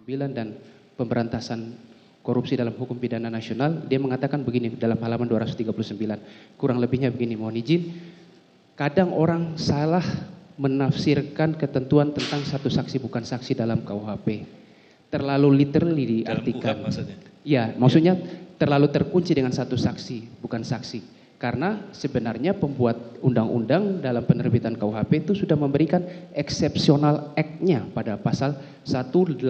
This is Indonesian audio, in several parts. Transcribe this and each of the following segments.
9 dan pemberantasan korupsi dalam hukum pidana nasional, dia mengatakan begini dalam halaman 239, kurang lebihnya begini, mohon izin, kadang orang salah menafsirkan ketentuan tentang satu saksi bukan saksi dalam KUHP. Terlalu literally diartikan. Dalam KUHP maksudnya? Ya, maksudnya terlalu terkunci dengan satu saksi, bukan saksi. Karena sebenarnya pembuat undang-undang dalam penerbitan KUHP itu sudah memberikan exceptional act-nya pada pasal 185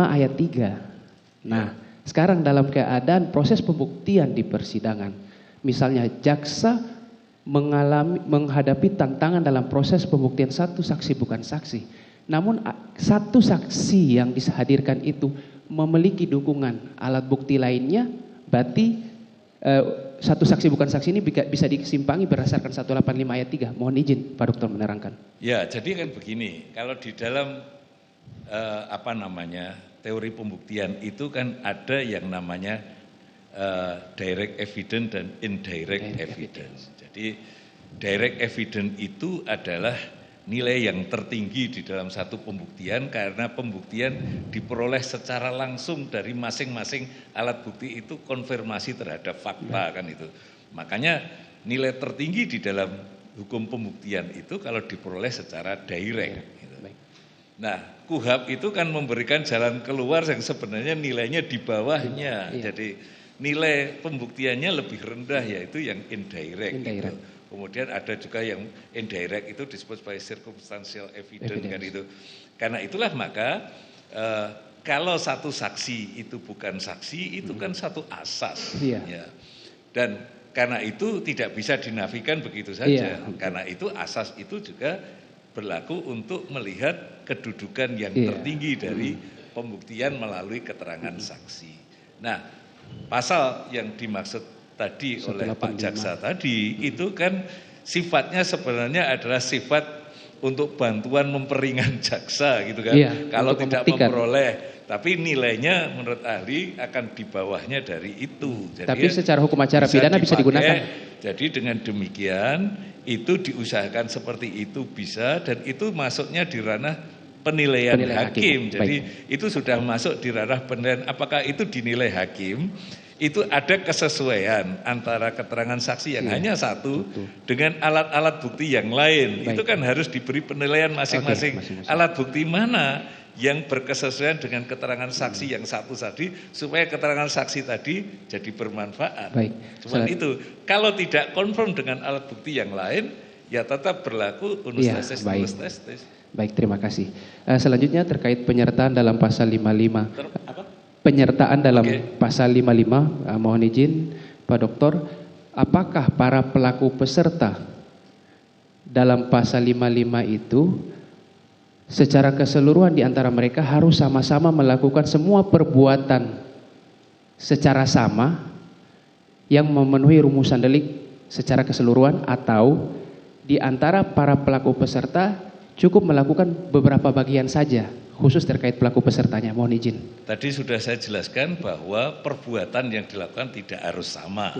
ayat 3. Nah, sekarang dalam keadaan proses pembuktian di persidangan, misalnya jaksa menghadapi tantangan dalam proses pembuktian satu saksi bukan saksi. Namun satu saksi yang dihadirkan itu memiliki dukungan alat bukti lainnya, berarti satu saksi bukan saksi ini bisa disimpangi berdasarkan 185 ayat 3. Mohon izin Pak Dokter menerangkan. Ya, jadi kan begini, kalau di dalam teori pembuktian itu kan ada yang namanya direct evidence dan indirect evidence. Jadi direct evidence itu adalah nilai yang tertinggi di dalam satu pembuktian karena pembuktian diperoleh secara langsung dari masing-masing alat bukti itu konfirmasi terhadap fakta kan itu. Makanya nilai tertinggi di dalam hukum pembuktian itu kalau diperoleh secara direct. Gitu. Nah, KUHP itu kan memberikan jalan keluar yang sebenarnya nilainya di bawahnya. Jadi nilai pembuktiannya lebih rendah yaitu yang indirect. Gitu. Kemudian ada juga yang indirect itu disebut sebagai circumstantial evidence kan itu. Karena itulah maka kalau satu saksi itu bukan saksi itu kan satu asas. Ya. Dan karena itu tidak bisa dinafikan begitu saja. Karena itu asas itu juga berlaku untuk melihat kedudukan yang tertinggi dari pembuktian melalui keterangan saksi. Nah, pasal yang dimaksud tadi oleh Pak Jaksa tadi itu kan sifatnya sebenarnya adalah sifat untuk bantuan memperingan jaksa gitu kan. Kalau tidak memperoleh, tapi nilainya menurut ahli akan di bawahnya dari itu. Jadi tapi secara hukum acara pidana bisa digunakan. Jadi dengan demikian itu diusahakan seperti itu bisa dan itu masuknya di ranah penilaian hakim. Jadi itu sudah masuk di ranah penilaian. Apakah itu dinilai hakim? Itu ada kesesuaian antara keterangan saksi yang hanya satu dengan alat-alat bukti yang lain. Itu kan harus diberi penilaian masing-masing. Alat bukti mana yang berkesesuaian dengan keterangan saksi yang satu tadi supaya keterangan saksi tadi jadi bermanfaat. Cuma itu. Kalau tidak konfirm dengan alat bukti yang lain, ya tetap berlaku unus testis nulus testis. Baik, terima kasih. Selanjutnya terkait penyertaan dalam pasal 55. Penyertaan dalam pasal 55, mohon izin Pak Dokter, apakah para pelaku peserta dalam pasal 55 itu secara keseluruhan di antara mereka harus sama-sama melakukan semua perbuatan secara sama yang memenuhi rumusan delik secara keseluruhan, atau di antara para pelaku peserta cukup melakukan beberapa bagian saja khusus terkait pelaku pesertanya? Mohon izin. Tadi sudah saya jelaskan bahwa perbuatan yang dilakukan tidak harus sama.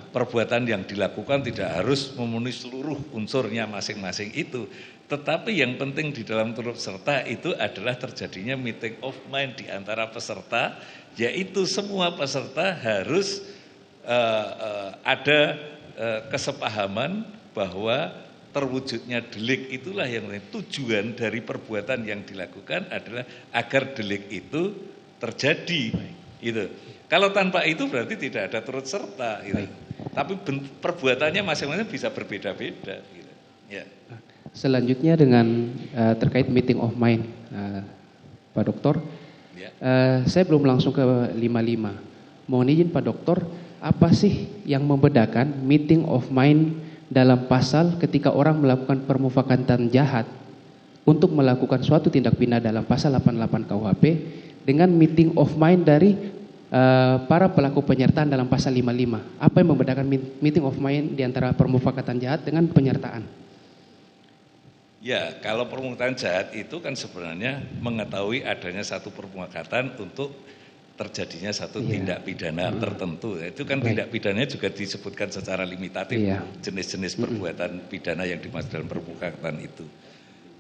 Perbuatan yang dilakukan tidak harus memenuhi seluruh unsurnya masing-masing itu. Tetapi yang penting di dalam turut serta itu adalah terjadinya meeting of mind di antara peserta, yaitu semua peserta harus ada kesepahaman bahwa terwujudnya delik itulah yang tujuan dari perbuatan yang dilakukan adalah agar delik itu terjadi. Gitu. Kalau tanpa itu berarti tidak ada turut serta. Gitu. Tapi perbuatannya masing-masing bisa berbeda-beda. Gitu. Ya. Selanjutnya dengan terkait meeting of mind, Pak Dokter, saya belum langsung ke 55. Mohon izin Pak Dokter, apa sih yang membedakan meeting of mind dalam pasal ketika orang melakukan permufakatan jahat untuk melakukan suatu tindak pidana dalam pasal 88 KUHP dengan meeting of mind dari para pelaku penyertaan dalam pasal 55? Apa yang membedakan meeting of mind di antara permufakatan jahat dengan penyertaan? Ya, kalau permufakatan jahat itu kan sebenarnya mengetahui adanya satu permufakatan untuk terjadinya satu tindak pidana tertentu. Itu kan tindak pidananya juga disebutkan secara limitatif jenis-jenis perbuatan pidana yang dimaksud dalam permufakatan itu.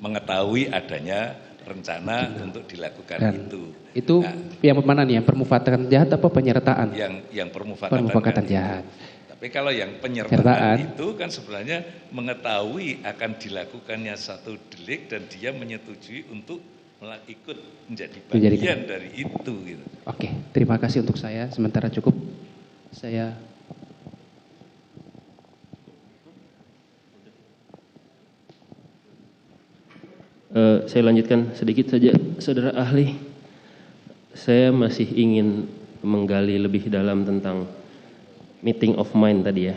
mengetahui adanya rencana untuk dilakukan Dan itu. Itu Nah, yang mana nih, yang permufakatan jahat apa penyertaan? yang permufakatan Permufakatan itu. jahat. Tapi kalau yang penyertaan Penyertaan. itu kan sebenarnya mengetahui akan dilakukannya satu delik dan dia menyetujui untuk ikut menjadi bagian dari itu gitu. Oke, terima kasih untuk saya. Sementara cukup. Saya Saya lanjutkan sedikit saja, saudara ahli. Saya masih ingin menggali lebih dalam tentang meeting of mind tadi ya.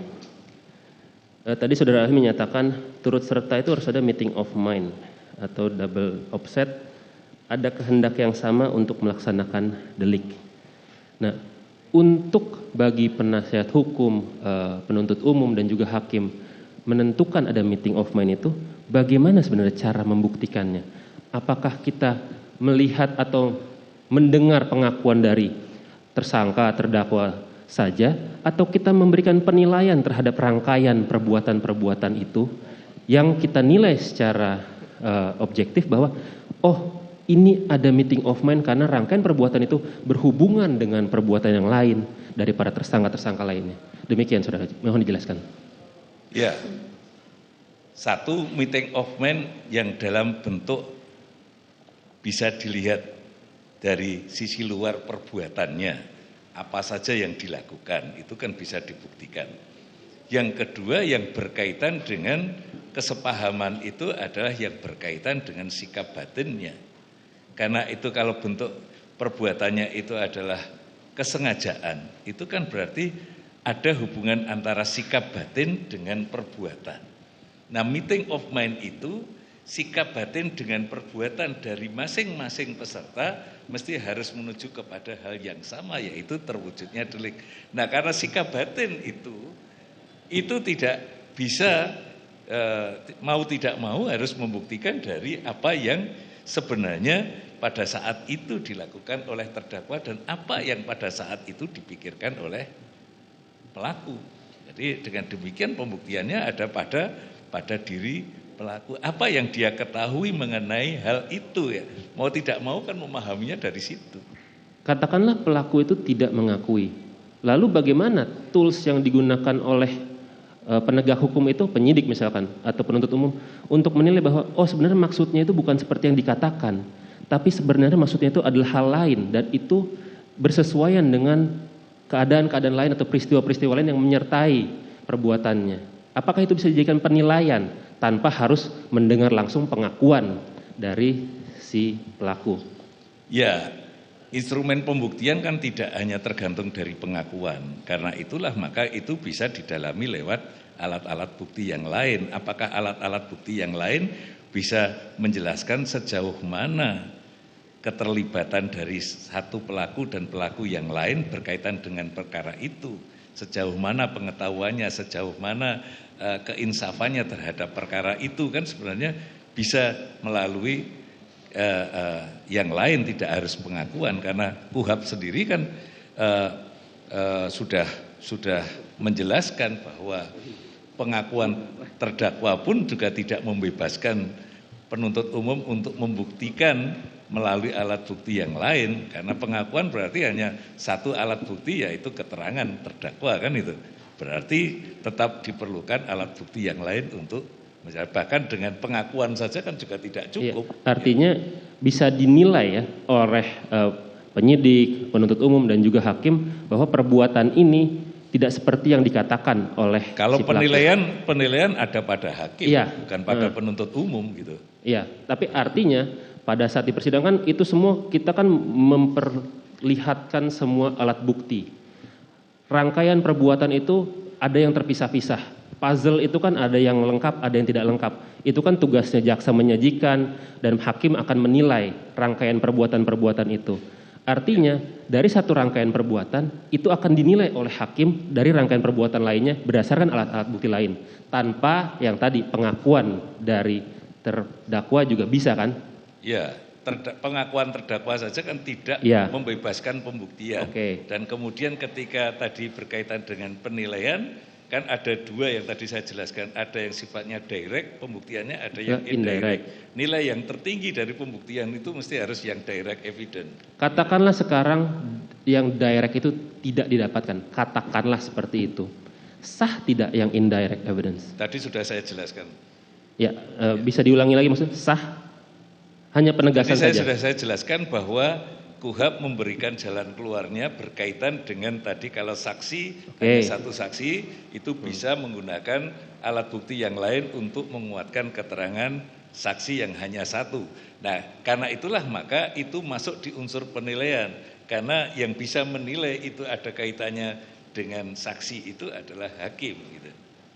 Tadi saudara ahli menyatakan turut serta itu harus ada meeting of mind atau double offset, ada kehendak yang sama untuk melaksanakan delik. Nah, untuk bagi penasihat hukum, penuntut umum dan juga hakim menentukan ada meeting of mind itu, bagaimana sebenarnya cara membuktikannya? Apakah kita melihat atau mendengar pengakuan dari tersangka, terdakwa saja, atau kita memberikan penilaian terhadap rangkaian perbuatan-perbuatan itu yang kita nilai secara objektif bahwa oh ini ada meeting of mind karena rangkaian perbuatan itu berhubungan dengan perbuatan yang lain daripada tersangka-tersangka lainnya. Demikian saudara, mohon dijelaskan. Ya, satu meeting of mind yang dalam bentuk bisa dilihat dari sisi luar perbuatannya, apa saja yang dilakukan, itu kan bisa dibuktikan. Yang kedua yang berkaitan dengan kesepahaman itu adalah yang berkaitan dengan sikap batinnya. Karena itu kalau bentuk perbuatannya itu adalah kesengajaan, itu kan berarti ada hubungan antara sikap batin dengan perbuatan. Nah, meeting of mind itu sikap batin dengan perbuatan dari masing-masing peserta mesti harus menuju kepada hal yang sama, yaitu terwujudnya delik. Nah, karena sikap batin itu tidak bisa mau tidak mau harus membuktikan dari apa yang sebenarnya pada saat itu dilakukan oleh terdakwa dan apa yang pada saat itu dipikirkan oleh pelaku. Jadi dengan demikian pembuktiannya ada pada diri pelaku. Apa yang dia ketahui mengenai hal itu ya. Mau tidak mau kan memahaminya dari situ. Katakanlah pelaku itu tidak mengakui. Lalu bagaimana tools yang digunakan oleh penegak hukum itu, penyidik misalkan atau penuntut umum, untuk menilai bahwa oh sebenarnya maksudnya itu bukan seperti yang dikatakan, tapi sebenarnya maksudnya itu adalah hal lain dan itu bersesuaian dengan keadaan-keadaan lain atau peristiwa-peristiwa lain yang menyertai perbuatannya. Apakah itu bisa dijadikan penilaian tanpa harus mendengar langsung pengakuan dari si pelaku? Ya, instrumen pembuktian kan tidak hanya tergantung dari pengakuan. Karena itulah maka itu bisa didalami lewat alat-alat bukti yang lain. Apakah alat-alat bukti yang lain bisa menjelaskan sejauh mana keterlibatan dari satu pelaku dan pelaku yang lain berkaitan dengan perkara itu. Sejauh mana pengetahuannya, sejauh mana keinsafannya terhadap perkara itu kan sebenarnya bisa melalui yang lain, tidak harus pengakuan. Karena KUHP sendiri kan sudah menjelaskan bahwa pengakuan terdakwa pun juga tidak membebaskan penuntut umum untuk membuktikan melalui alat bukti yang lain, karena pengakuan berarti hanya satu alat bukti yaitu keterangan terdakwa kan itu. Berarti tetap diperlukan alat bukti yang lain untuk misalnya bahkan dengan pengakuan saja kan juga tidak cukup. Ya, artinya bisa dinilai ya oleh penyidik, penuntut umum dan juga hakim bahwa perbuatan ini tidak seperti yang dikatakan oleh kalau si pelaku. penilaian ada pada hakim, ya, bukan pada penuntut umum gitu. Iya, tapi artinya pada saat di persidangan itu semua kita kan memperlihatkan semua alat bukti. Rangkaian perbuatan itu ada yang terpisah-pisah. Puzzle itu kan ada yang lengkap, ada yang tidak lengkap. Itu kan tugasnya jaksa menyajikan dan hakim akan menilai rangkaian perbuatan-perbuatan itu. Artinya dari satu rangkaian perbuatan itu akan dinilai oleh hakim dari rangkaian perbuatan lainnya berdasarkan alat-alat bukti lain. Tanpa yang tadi pengakuan dari terdakwa juga bisa kan? Ya, pengakuan terdakwa saja kan tidak membebaskan pembuktian. Okay. Dan kemudian ketika tadi berkaitan dengan penilaian, kan ada dua yang tadi saya jelaskan, ada yang sifatnya direct pembuktiannya, ada yang Indirect. indirect. Nilai yang tertinggi dari pembuktian itu mesti harus yang direct evidence. Katakanlah sekarang yang direct itu tidak didapatkan, katakanlah seperti itu. Sah tidak yang indirect evidence? Tadi sudah saya jelaskan. Ya, bisa diulangi lagi maksudnya sah? Hanya penegasan Tadi saja. sudah saya jelaskan bahwa KUHP memberikan jalan keluarnya berkaitan dengan tadi kalau saksi hanya satu saksi itu bisa menggunakan alat bukti yang lain untuk menguatkan keterangan saksi yang hanya satu. Nah, karena itulah maka itu masuk di unsur penilaian. Karena yang bisa menilai itu ada kaitannya dengan saksi itu adalah hakim. Gitu.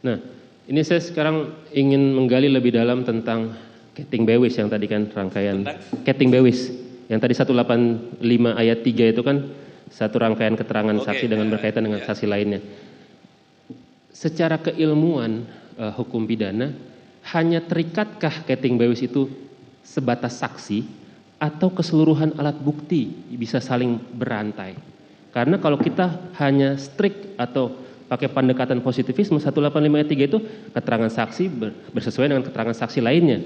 Nah, ini saya sekarang ingin menggali lebih dalam tentang Ketting Bewis yang tadi kan rangkaian. Ketting Bewis yang tadi 185 ayat 3 itu kan satu rangkaian keterangan saksi dengan berkaitan dengan saksi lainnya. Secara keilmuan hukum pidana, hanya terikatkah Ketting Bewis itu sebatas saksi atau keseluruhan alat bukti bisa saling berantai? Karena kalau kita hanya strict atau pakai pendekatan positivisme 185 ayat 3 itu keterangan saksi bersesuaian dengan keterangan saksi lainnya.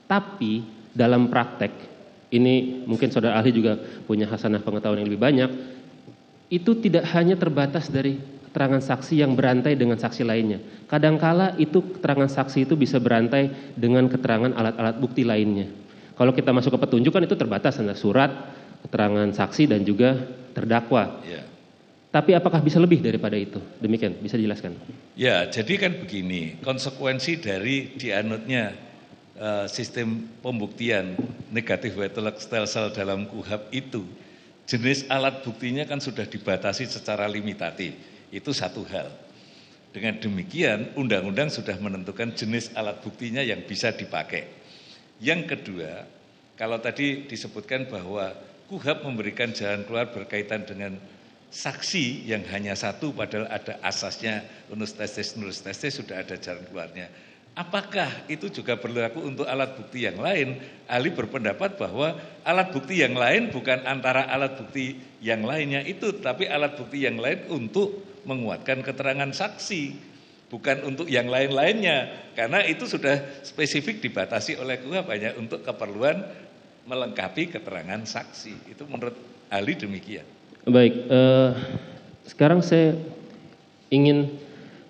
Tapi dalam praktek, ini mungkin saudara ahli juga punya hasanah pengetahuan yang lebih banyak, itu tidak hanya terbatas dari keterangan saksi yang berantai dengan saksi lainnya. Kadangkala itu keterangan saksi itu bisa berantai dengan keterangan alat-alat bukti lainnya. Kalau kita masuk ke petunjuk kan itu terbatas antara surat, keterangan saksi dan juga terdakwa. Ya. Tapi apakah bisa lebih daripada itu? Demikian, bisa dijelaskan? Ya, jadi kan begini, konsekuensi dari dianutnya sistem pembuktian negatif white stelsel dalam KUHP itu, jenis alat buktinya kan sudah dibatasi secara limitatif. Itu satu hal. Dengan demikian, undang-undang sudah menentukan jenis alat buktinya yang bisa dipakai. Yang kedua, kalau tadi disebutkan bahwa KUHP memberikan jalan keluar berkaitan dengan saksi yang hanya satu padahal ada asasnya unus testis sudah ada jalan keluarnya. Apakah itu juga berlaku untuk alat bukti yang lain? Ahli berpendapat bahwa alat bukti yang lain bukan antara alat bukti yang lainnya itu, tapi alat bukti yang lain untuk menguatkan keterangan saksi, bukan untuk yang lain-lainnya. Karena itu sudah spesifik dibatasi oleh KUHP hanya untuk keperluan melengkapi keterangan saksi. Itu menurut ahli demikian. Baik, sekarang saya ingin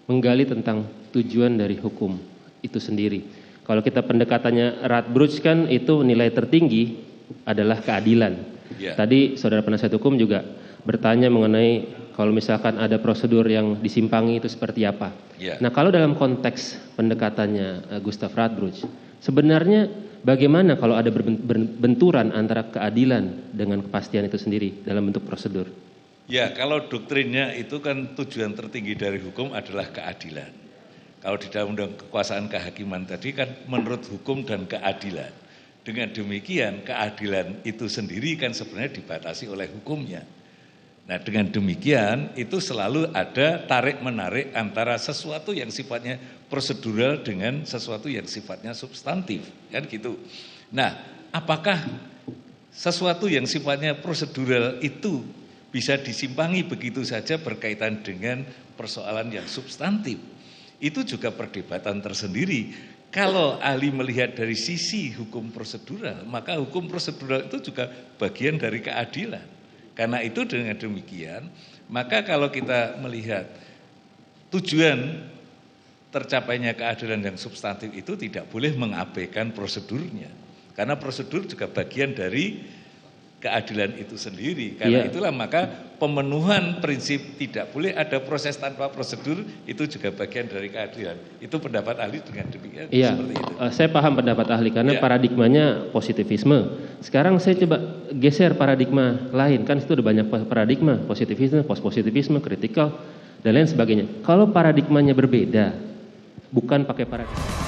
menggali tentang tujuan dari hukum itu sendiri. Kalau kita pendekatannya Radbruch kan itu nilai tertinggi adalah keadilan. Ya. Tadi saudara penasihat hukum juga bertanya mengenai kalau misalkan ada prosedur yang disimpangi itu seperti apa. Ya. Nah, kalau dalam konteks pendekatannya Gustav Radbruch, sebenarnya bagaimana kalau ada benturan antara keadilan dengan kepastian itu sendiri dalam bentuk prosedur? Ya, kalau doktrinnya itu kan tujuan tertinggi dari hukum adalah keadilan. Kalau di dalam undang kekuasaan kehakiman tadi kan menurut hukum dan keadilan. Dengan demikian keadilan itu sendiri kan sebenarnya dibatasi oleh hukumnya. Nah, dengan demikian itu selalu ada tarik-menarik antara sesuatu yang sifatnya prosedural dengan sesuatu yang sifatnya substantif, kan gitu. Nah, apakah sesuatu yang sifatnya prosedural itu bisa disimpangi begitu saja berkaitan dengan persoalan yang substantif? Itu juga perdebatan tersendiri. Kalau ahli melihat dari sisi hukum prosedural, maka hukum prosedural itu juga bagian dari keadilan. Karena itu dengan demikian, maka kalau kita melihat tujuan tercapainya keadilan yang substantif itu tidak boleh mengabaikan prosedurnya. Karena prosedur juga bagian dari keadilan itu sendiri. Karena itulah maka pemenuhan prinsip tidak boleh ada proses tanpa prosedur itu juga bagian dari keadilan. Itu pendapat ahli dengan demikian. Iya, seperti itu. Saya paham pendapat ahli karena paradigmanya positivisme. Sekarang saya coba geser paradigma lain, kan itu ada banyak paradigma, positivisme, post-positivisme, kritikal, dan lain sebagainya. Kalau paradigmanya berbeda, bukan pakai paradigma